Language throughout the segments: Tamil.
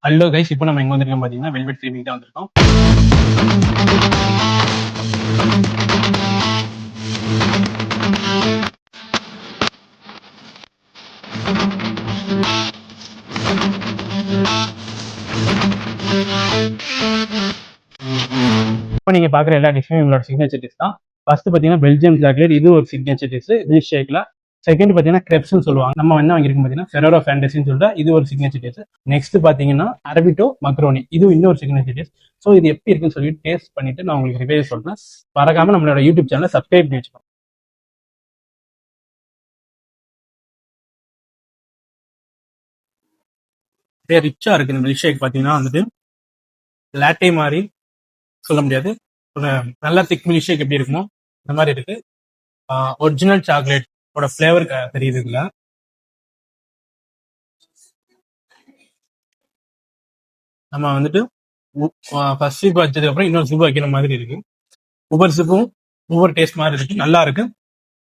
ஹலோ கைஸ், இப்போ நம்ம எங்க வந்திருக்கோம் பாத்தீங்கன்னா வெல்வெட் க்ரீமிங் தான் வந்திருக்கோம். இப்போ நீங்க பாக்குற எல்லா டிஷ்ஷும் இவங்களோட சிக்னேச்சர் டிஷ் தான். ஃபர்ஸ்ட் பாத்தீங்கன்னா பெல்ஜியம் சாக்லேட், இது ஒரு சிக்னேச்சர் டிஷ் மில்க் ஷேக்ல. செகண்ட் பாத்தீங்கன்னா கிரெப்ஸ்னு சொல்லுவாங்க. நம்ம என்ன வாங்கிருக்கோம் பாத்தீங்கன்னா ஃபெரோரோ ஃபேண்டசின்னு சொல்லிட்டு இது ஒரு சிக்னேச்சர் டிஷ். நெக்ஸ்ட் பாத்தீங்கன்னா அரபிட்டோ மக்ரோனி, இது இன்னொரு சிக்னேச்சர் டிஷ். ஸோ இது எப்படி இருக்குன்னு சொல்லி டேஸ்ட் பண்ணிட்டு நான் உங்களுக்கு ரிவ்யூ சொல்றேன். மறக்காம நம்மளோட யூடியூப் சேனலை சப்ஸ்கிரைப் பண்ணி வச்சுக்கோங்க. ரிச்சா இருக்கு இந்த மில்க் ஷேக். பாத்தீங்கன்னா வந்துட்டு லாட்டே மாதிரி சொல்ல முடியாது, ஒரு நல்ல திக் மில்க் ஷேக் எப்படி இருக்குமோ இந்த மாதிரி இருக்கு. ஒரிஜினல் சாக்லேட் ஓட ஃபிளேவர் தெரியுது இதுல. நம்ம வந்துட்டு ஃபர்ஸ்ட் சிப் வச்சதுக்கு அப்புறம் இன்னொரு சிப் வைக்கிற மாதிரி இருக்கு. ஒவ்வொரு சிப்பும் ஒவ்வொரு டேஸ்ட் மாதிரி இருக்கு, நல்லா இருக்கு.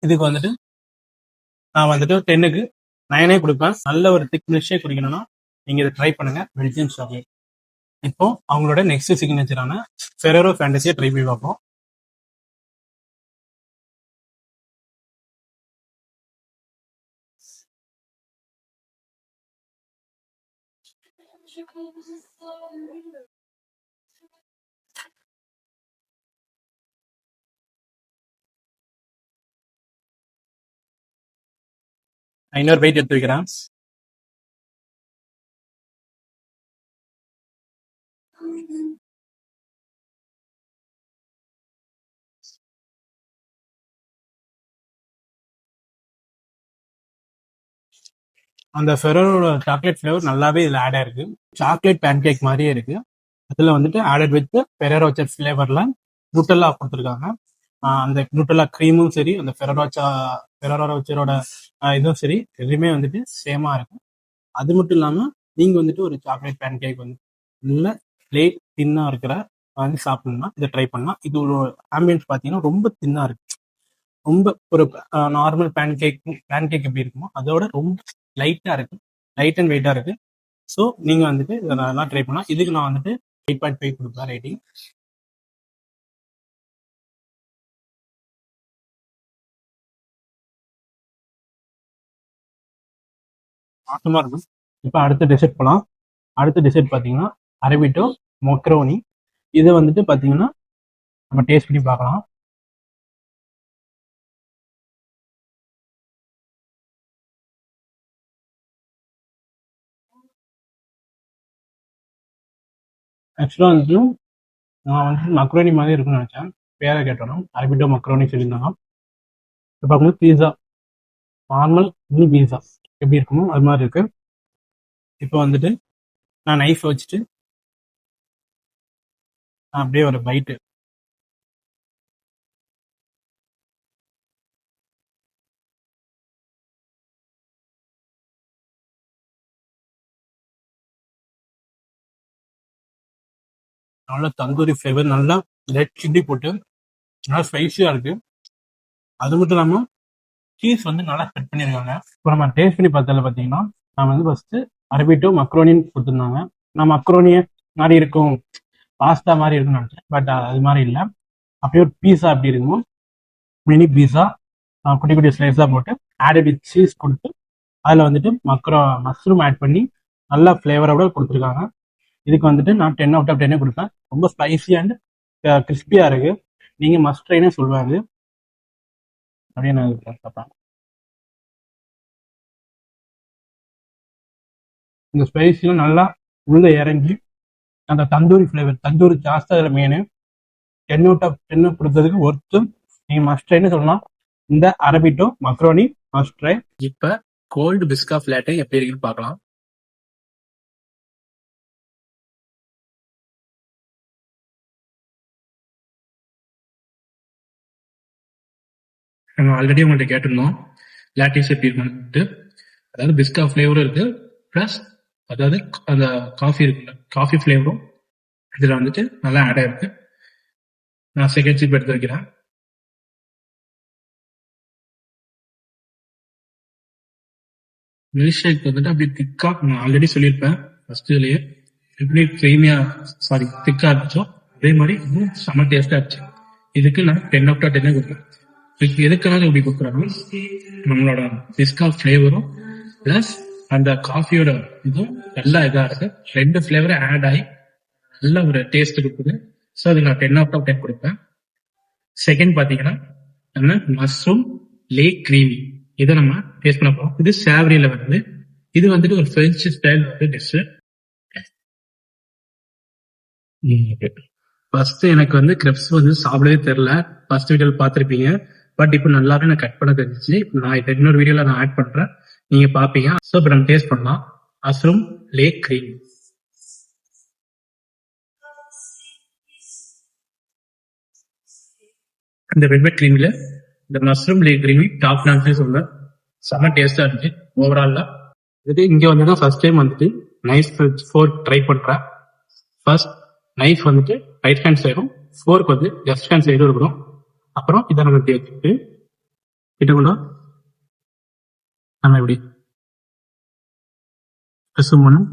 இதுக்கு வந்துட்டு நான் வந்துட்டு 10க்கு 9 கொடுப்பேன். நல்ல ஒரு திக் மில்க் ஷேக் குடிக்கணும்னா நீங்க இதை ட்ரை பண்ணுங்க, பெல்ஜியம் சாக்லேட். இப்போ அவங்களோட நெக்ஸ்ட் சிக்னேச்சரான ஃபெரோரோ ஃபேண்டசியை ட்ரை பண்ணி பார்ப்போம். நான் இன்னொரு பைட் எடுத்து வைக்கிறேன். அந்த ஃபெரோரோட சாக்லேட் ஃபிளேவர் நல்லாவே இதில் ஆட் ஆயிருக்கு. சாக்லேட் பேன் கேக் மாதிரியே இருக்கு. அதில் வந்துட்டு added with Ferrero Rocher ஃபிளேவர்ல Nutella கொடுத்துருக்காங்க. அந்த நுட்டெல்லா க்ரீமும் சரி, அந்த ஃபெரோரோ ரோச்சரோட இதுவும் சரி, எதுவுமே வந்துட்டு சேமா இருக்கும். அது மட்டும் இல்லாமல் நீங்கள் வந்துட்டு ஒரு சாக்லேட் பேன் கேக் வந்து நல்ல லேட் தின்னாக இருக்கிற வந்து சாப்பிடணும்னா இதை ட்ரை பண்ணலாம். இது ஒரு ஆம்பியன்ஸ் பார்த்தீங்கன்னா ரொம்ப தின்னாக இருக்கு. ரொம்ப ஒரு நார்மல் பேன் கேக் எப்படி இருக்குமோ அதோட ரொம்ப லைட்டாக இருக்கு, லைட் அண்ட் வெயிட்டாக இருக்கு. ஸோ நீங்கள் வந்துட்டு இதை நல்லா ட்ரை பண்ணலாம். இதுக்கு நான் வந்துட்டு 8.5 கொடுப்பேன் ரேட்டிங். ஆசமாக இருக்கும். இப்போ அடுத்த டெசர்ட் போகலாம். அடுத்த டெசர்ட் பார்த்தீங்கன்னா அரபிட்டோ மொக்ரோனி. இதை வந்துட்டு பார்த்தீங்கன்னா நம்ம டேஸ்ட் பண்ணி பார்க்கலாம். ஆக்சுவலாக வந்துட்டு நான் வந்துட்டு மக்ரோனி மாதிரி இருக்குன்னு நினச்சேன். பேரை கேட்டோம் அரபிட்டோ மக்ரோனி சொல்லியிருந்தாங்க. இப்போ பார்க்கும்போது பீஸா, நார்மல் மினி பீஸா எப்படி இருக்குமோ அது மாதிரி இருக்கு. இப்போ வந்துட்டு நான் நைஃப் வச்சுட்டு அப்படியே ஒரு பைட்டு நல்லா தந்தூரி ஃப்ளேவர், நல்லா ரெட் சில்லி போட்டு நல்லா ஸ்பைசியா இருக்கு. அது மட்டும் இல்லாமல் சீஸ் வந்து நல்லா ஸ்ப்ரெட் பண்ணியிருக்காங்க. இப்போ நம்ம டேஸ்ட் பண்ணி பார்த்ததுல பார்த்தீங்கன்னா நான் வந்து ஃபர்ஸ்ட் அரபிட்டோ மக்ரோனின்னு கொடுத்துருந்தாங்க. நான் மக்ரோனியே மாதிரி இருக்கும், பாஸ்தா மாதிரி இருக்கும்னு நினச்சேன். பட் அது மாதிரி இல்லை. அப்படியே ஒரு பீஸா எப்படி இருக்குமோ மினி பீஸா குட்டி குட்டி ஸ்லைஸாக போட்டு ஆடட் வித் சீஸ் கொடுத்து அதில் வந்துட்டு மஷ்ரூம் ஆட் பண்ணி நல்லா ஃப்ளேவரோட கொடுத்துருக்காங்க. இதுக்கு வந்துட்டு நான் 10 out of 10 கொடுப்பேன். ரொம்ப ஸ்பைசி அண்ட் கிறிஸ்பியாக இருக்கு. நீங்கள் மஸ்ட் ட்ரைனே சொல்லுவாரு அப்படியே நான் பார்ப்பேன். இந்த ஸ்பைசியும் நல்லா உள்ள இறங்கி அந்த தந்தூரி ஃப்ளேவர், தந்தூரி ஜாஸ்தி அதில் மெயின். 10 out of 10 கொடுத்ததுக்கு ஒர்த்து. நீங்கள் மஸ்ட் ட்ரைன்னு சொல்லலாம். இந்த அரபிட்டோ மக்ரோனி மஸ்ட் ட்ரை. இப்போ கோல்டு பிஸ்காஃப் லேட்டை எப்படி இருக்குன்னு பார்க்கலாம். நம்ம ஆல்ரெடி உங்கள்கிட்ட கேட்டிருந்தோம் லாட்டிஸ் எப்படி இருக்குன்ட்டு. அதாவது பிஸ்கா ஃப்ளேவரும் இருக்கு, ப்ளஸ் அதாவது அந்த காஃபி இருக்குல்ல, காஃபி ஃப்ளேவரும் இதில் வந்துட்டு நல்லா ஆட் ஆயிருக்கு. நான் செகண்ட் சிப் எடுத்து வைக்கிறேன். மில்க் ஷேக் வந்துட்டு அப்படி திக்கா நான் ஆல்ரெடி சொல்லியிருப்பேன் ஃபர்ஸ்ட் இதுலயே, எப்படி க்ரீமியா திக்கா இருந்துச்சோ அதே மாதிரி இன்னும் செம்ம டேஸ்டா இருந்துச்சு. இதுக்கு நான் 10 out of 10 கொடுப்பேன். இதுக்கு எதுக்காக இப்படி கொடுக்குறாங்க, நம்மளோட பிஸ்கா ஃப்ளேவரும் பிளஸ் அந்த காஃபியோட இதுவும் நல்லா இதா இருக்கு. 2 ஃப்ளேவரும் ஆட் ஆகி நல்ல ஒரு டேஸ்ட் கொடுக்குது. ஸோ அது நான் 10 out of 10 கொடுப்பேன். செகண்ட் பாத்தீங்கன்னா நம்ம மஷ்ரூம் லேக் கிரீமி இதை நம்ம டேஸ்ட் பண்ண போறோம். இது சேவரியில வருது. இது வந்துட்டு ஒரு பிரெஞ்சு ஸ்டைல் வந்து டிஷ். ஃபர்ஸ்ட் எனக்கு வந்து கிரெப்ஸ் வந்து சாப்பிடவே தெரியல. ஃபர்ஸ்ட் வீடியோல பாத்திருப்பீங்க. பட் இப்போ நல்லாவே நான் கட் பண்ண தெரிஞ்சிச்சு. நான் இப்போ இன்னொரு வீடியோல நான் ஆட் பண்றேன், நீங்க பாப்பீங்க. ஸோ இப்போ நம்ம டேஸ்ட் பண்ணலாம். Mushroom leek cream. இந்த வெல்வெட் கிரீமில இந்த மஷ்ரூம் லேக் கிரீமி டாப் நாட்னு சொல்லுவேன். செம்ம டேஸ்டா இருந்துச்சு ஓவரால்ல. இது இங்க வந்து தான் ஃபர்ஸ்ட் டைம் வந்துட்டு நைஃப் ஃபோர்க் ட்ரை பண்றேன். ஃபர்ஸ்ட் நைஃப் வந்துட்டு ரைட் ஹேண்ட் சைடும், ஃபோர்க் வந்து லெஃப்ட் ஹேண்ட் சைடும் இருக்கணும். அப்புறம் இதை நம்ம இப்படி வச்சுட்டு கிட்டக்குள்ள நம்ம இப்படி ஜூம் பண்ணும்.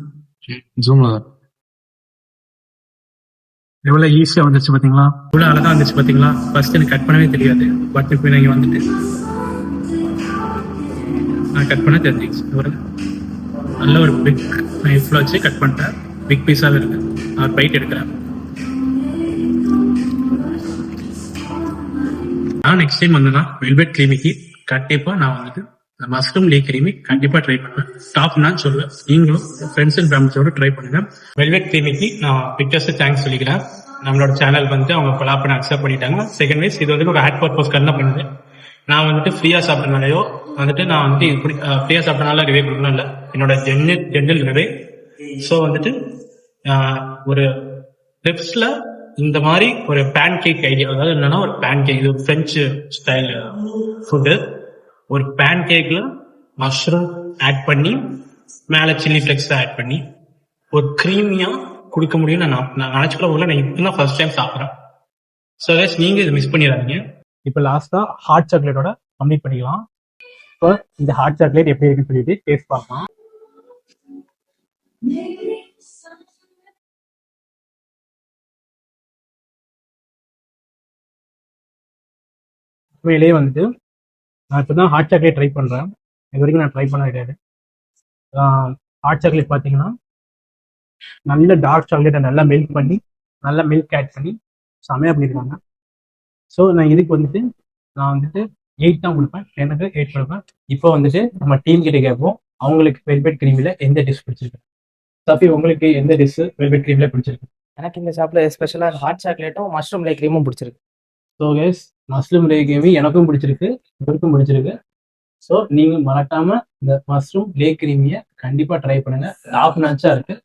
ஜூம்ல தான் எவ்வளவு ஈஸியா வந்துச்சு பாத்தீங்களா, எவ்வளவு அழகா வந்துச்சு பாத்தீங்களா. ஃபர்ஸ்ட் எனக்கு கட் பண்ணவே தெரியாது. பட் இப்போ நீங்க வந்துட்டு நான் கட் பண்ண தெரிஞ்சிச்சு. ஒரு நல்ல ஒரு பிக் நைஃப்ல வச்சு கட் பண்ணிட்டேன். பிக் பீஸாவே இருக்கு. நான் பைட் எடுக்கிறேன். நான் நெக்ஸ்ட் டைம் வந்தேன்னா வெல்வெட் கிரீமிக்கு கண்டிப்பா நான் வந்துட்டு மஷ்ரூம் லேக் கிரீமி கண்டிப்பா ட்ரை பண்ணுவேன். டாப் நான் சொல்லுவேன். நீங்களும் ஃப்ரெண்ட்ஸ் அண்ட் ஃபேமிலியோட ட்ரை பண்ணுங்க. வெல்வெட் கிரீமிக்கு நான் பிக்டர்ஸ் தேங்க்ஸ் சொல்லிக்கிறேன். நம்மளோட சேனல் வந்து அவங்க கொலாப் பண்ண அக்செப்ட் பண்ணிட்டாங்க. செகண்ட் வைஸ் இது வந்து ஒரு ஆட் பர்பஸ் தான் பண்ணுது. நான் வந்துட்டு ஃப்ரீயா சாப்பிட்றதுனாலயோ வந்துட்டு நான் வந்துட்டு இப்படி ஃப்ரீயா சாப்பிட்றதுனால ரிவே கொடுக்கணும் இல்லை, என்னோட ஜென்ரல் ரிவே. ஸோ வந்துட்டு ஒரு டிப்ஸ்ல இந்த மாதிரி ஒரு பேன் கேக் ஐடியா, அதாவது என்னன்னா ஒரு பேன் கேக், இது பிரெஞ்சு ஸ்டைல் ஃபுட்டு. ஒரு பேன் கேக்ல மஷ்ரூம் ஆட் பண்ணி மேல சில்லி ஃபிளெக்ஸ் ஆட் பண்ணி ஒரு கிரீமியா கொடுக்க முடியும். நான் நினைச்சுக்கிற ஊர்ல நான் இப்பதான் ஃபர்ஸ்ட் டைம் சாப்பிட்றேன். ஸோ நீங்க இதை மிஸ் பண்ணிடாதீங்க. இப்போ லாஸ்டா ஹாட் சாக்லேட்டோட கம்ப்ளீட் பண்ணிக்கலாம். இப்போ இந்த ஹாட் சாக்லேட் எப்படி இருக்குன்னு சொல்லிட்டு டேஸ்ட் பார்க்கலாம். உண்மையிலேயே வந்துட்டு நான் இப்போ தான் ஹாட் சாக்லேட் ட்ரை பண்ணுறேன். இது வரைக்கும் நான் ட்ரை பண்ண கிடையாது. ஹாட் சாக்லேட் பார்த்தீங்கன்னா நல்ல டார்க் சாக்லேட்டை நல்லா மில்க் பண்ணி நல்லா மில்க் ஆட் பண்ணி செமையாக பண்ணியிருக்காங்க. ஸோ நான் இதுக்கு வந்துட்டு நான் வந்துட்டு 8 தான் கொடுப்பேன். எனக்கு 8 கொடுப்பேன். இப்போ வந்துட்டு நம்ம டீம் கிட்ட கேட்போம் அவங்களுக்கு வெல்வெட் கிரீமில் எந்த டிஷ் பிடிச்சிருக்கு. சஃபி, உங்களுக்கு எந்த டிஷ் வெல்வெட் கிரீம்ல பிடிச்சிருக்கு? எனக்கு இந்த ஷாப்ல ஸ்பெஷலாக ஹாட் சாக்லேட்டும் மஷ்ரூம் லேக் கிரீமும் பிடிச்சிருக்கு. So guys, mushroom leek creamy எனக்கும் பிடிச்சிருக்கு, இவருக்கும் பிடிச்சிருக்கு. ஸோ நீங்க மறக்காம இந்த மஷ்ரூம் லேக் கிரீமியை கண்டிப்பா ட்ரை பண்ணுங்க. டாப் நாச்சா இருக்கு.